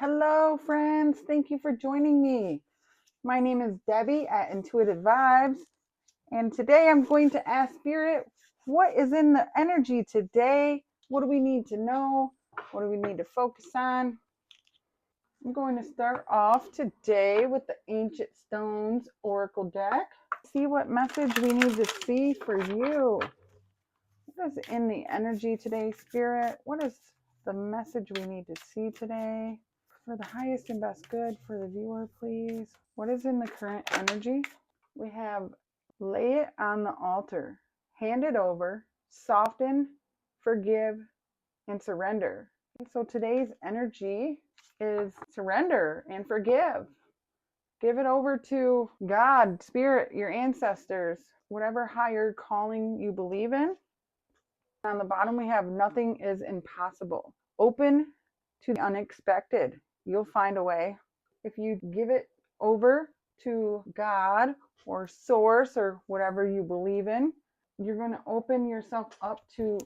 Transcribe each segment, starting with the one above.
Hello, friends. Thank you for joining me. My name is Debbie at IntuitiveVibes, and today I'm going to ask Spirit, what is in the energy today? What do we need to know? What do we need to focus on? I'm going to start off today with the Ancient Stones Oracle deck. See what message we need to see for you. What is in the energy today, Spirit? What is the message we need to see today? For the highest and best good for the viewer, please. What is in the current energy? We have lay it on the altar, hand it over, soften, forgive, and surrender. So today's energy is surrender and forgive. Give it over to God, Spirit, your ancestors, whatever higher calling you believe in. On the bottom, we have nothing is impossible. Open to the unexpected. You'll find a way. If you give it over to God or source or whatever you believe in, you're going to open yourself up to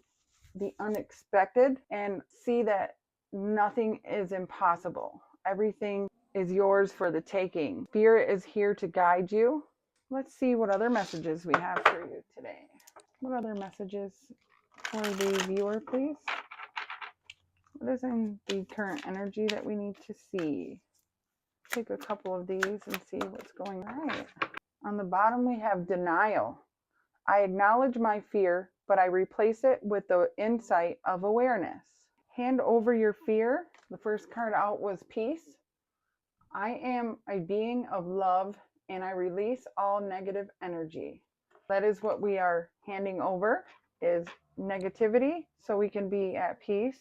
the unexpected and see that nothing is impossible. Everything is yours for the taking. Spirit is here to guide you. Let's see what other messages we have for you today. What other messages for the viewer, please? What is in the current energy that we need to see? Take a couple of these and see what's going right. On the bottom, we have denial. I acknowledge my fear, but I replace it with the insight of awareness. Hand over your fear. The first card out was peace. I am a being of love, and I release all negative energy. That is what we are handing over, is negativity, so we can be at peace.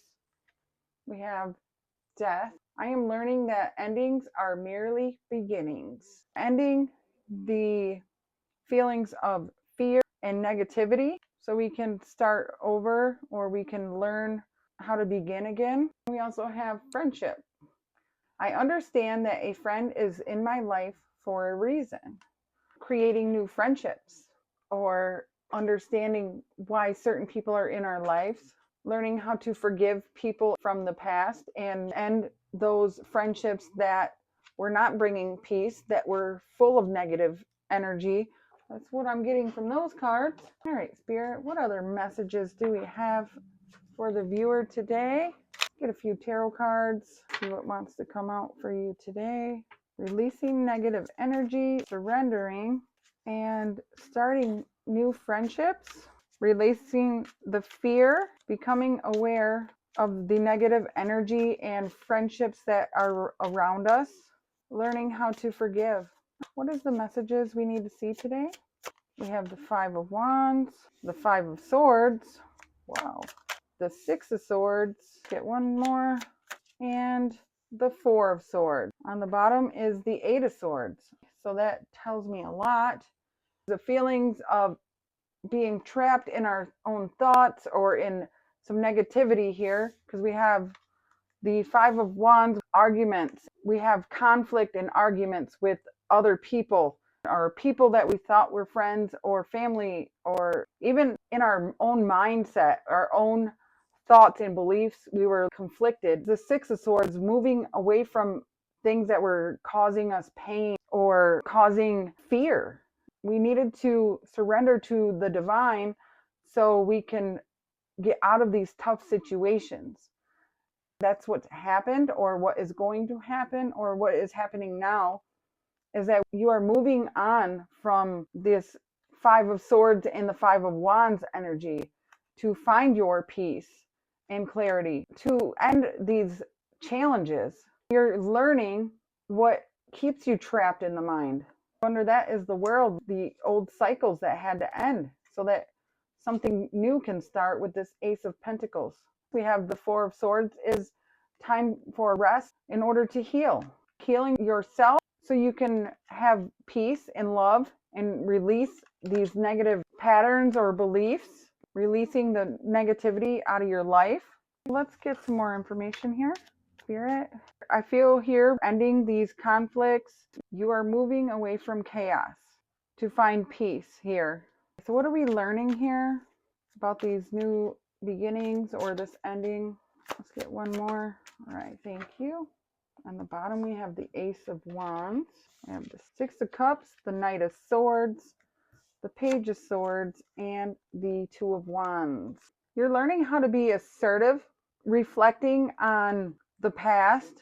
We have death. I am learning that endings are merely beginnings. Ending the feelings of fear and negativity so we can start over or we can learn how to begin again. We also have friendship. I understand that a friend is in my life for a reason. Creating new friendships or understanding why certain people are in our lives. Learning how to forgive people from the past and end those friendships that were not bringing peace, that were full of negative energy. That's what I'm getting from those cards. All right, Spirit, what other messages do we have for the viewer today? Get a few tarot cards, see what wants to come out for you today. Releasing negative energy, surrendering, and starting new friendships. Releasing the fear, becoming aware of the negative energy and friendships that are around us, learning how to forgive. What is the messages we need to see today? We have the Five of Wands, the Five of Swords, wow, the Six of Swords, get one more, and the Four of Swords. On the bottom is the Eight of Swords. So that tells me a lot. The feelings of being trapped in our own thoughts or in some negativity here, because we have the Five of Wands, arguments. We have conflict and arguments with other people or people that we thought were friends or family, or even in our own mindset, our own thoughts and beliefs, we were conflicted. The Six of Swords, moving away from things that were causing us pain or causing fear. We needed to surrender to the divine so we can get out of these tough situations. That's what's happened, or what is going to happen, or what is happening now, is that you are moving on from this Five of Swords and the Five of Wands energy to find your peace and clarity, to end these challenges. You're learning what keeps you trapped in the mind. Under that is the world, the old cycles that had to end so that something new can start with this Ace of Pentacles. We have the Four of Swords is time for rest in order to heal. Healing yourself so you can have peace and love and release these negative patterns or beliefs, releasing the negativity out of your life. Let's get some more information here. Spirit, I feel here ending these conflicts. You are moving away from chaos to find peace here. So what are we learning here about these new beginnings or this ending? Let's get one more. All right, thank you. On the bottom, we have the Ace of Wands. We have the Six of Cups, the Knight of Swords, the Page of Swords, and the Two of Wands. You're learning how to be assertive, reflecting on the past,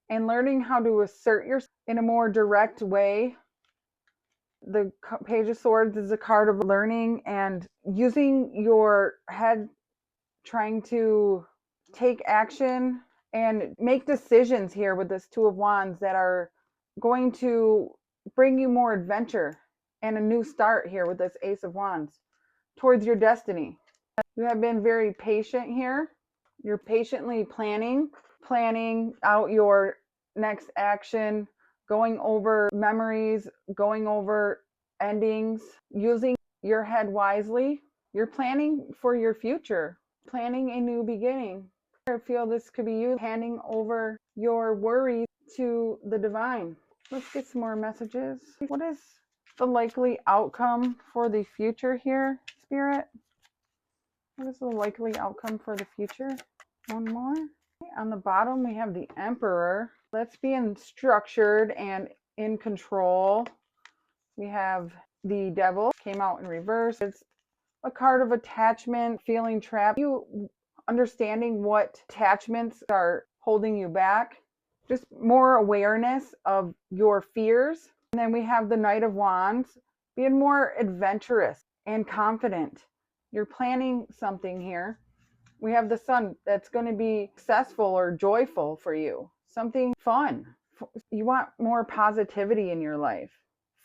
and learning how to assert yourself in a more direct way. The Page of Swords is a card of learning and using your head, trying to take action and make decisions here with this Two of Wands that are going to bring you more adventure and a new start here with this Ace of Wands towards your destiny. You have been very patient here. You're patiently planning out your next action, going over memories, going over endings, using your head wisely. You're planning for your future, planning a new beginning. I feel this could be you handing over your worries to the divine. Let's get some more messages. What is the likely outcome for the future here, Spirit? What is the likely outcome for the future? One more. On the bottom, we have the Emperor. Let's be structured and in control. We have the Devil, came out in reverse. It's a card of attachment, feeling trapped. You understanding what attachments are holding you back. Just more awareness of your fears. And then we have the Knight of Wands, being more adventurous and confident. You're planning something here. We have the Sun that's going to be successful or joyful for you. Something fun. You want more positivity in your life.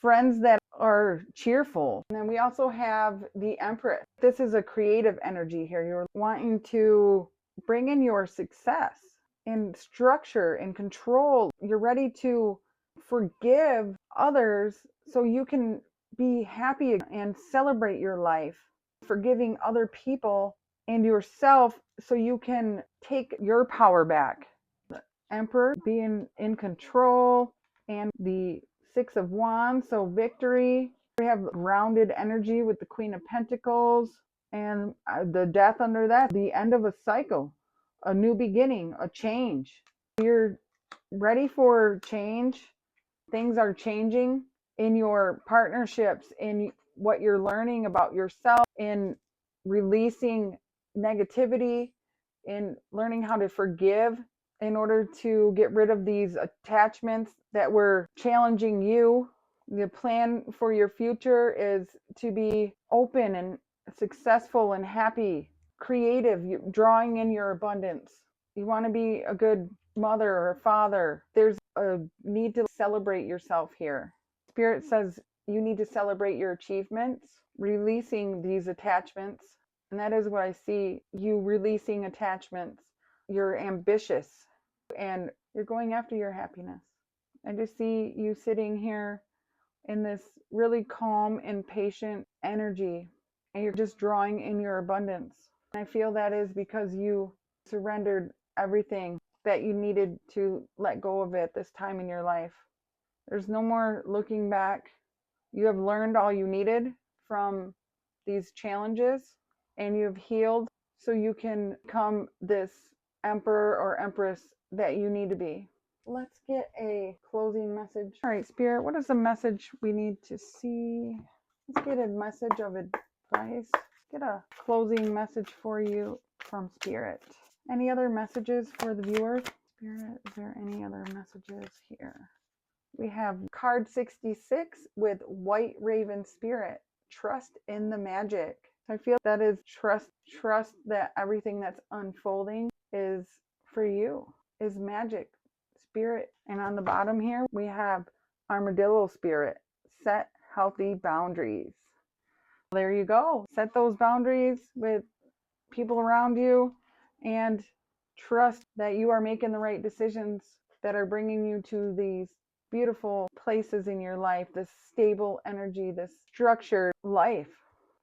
Friends that are cheerful. And then we also have the Empress. This is a creative energy here. You're wanting to bring in your success in structure and control. You're ready to forgive others so you can be happy and celebrate your life. Forgiving other people and yourself so you can take your power back. The Emperor being in control, and the Six of Wands, so victory. We have rounded energy with the Queen of Pentacles, and the Death under that, the end of a cycle, a new beginning, a change. You're ready for change. Things are changing in your partnerships, in what you're learning about yourself, in releasing negativity, in learning how to forgive in order to get rid of these attachments that were challenging you. The plan for your future is to be open and successful and happy, creative, drawing in your abundance. You want to be a good mother or father. There's a need to celebrate yourself here. Spirit says you need to celebrate your achievements, releasing these attachments. And that is what I see, you releasing attachments. You're ambitious and you're going after your happiness. I just see you sitting here in this really calm and patient energy, and you're just drawing in your abundance. And I feel that is because you surrendered everything that you needed to let go of at this time in your life. There's no more looking back. You have learned all you needed from these challenges, and you've healed so you can become this emperor or empress that you need to be. Let's get a closing message. All right, Spirit, what is the message we need to see? Let's get a message of advice. Get a closing message for you from Spirit. Any other messages for the viewers? Spirit, is there any other messages here? We have card 66 with White Raven Spirit. Trust in the magic. I feel that is trust that everything that's unfolding is for you, is magic. Spirit. And on the bottom here, we have Armadillo Spirit. Set healthy boundaries. There you go. Set those boundaries with people around you and trust that you are making the right decisions that are bringing you to these beautiful places in your life, this stable energy, this structured life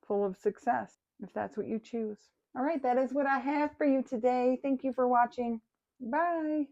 full of success, if that's what you choose. All right, that is what I have for you today. Thank you for watching. Bye.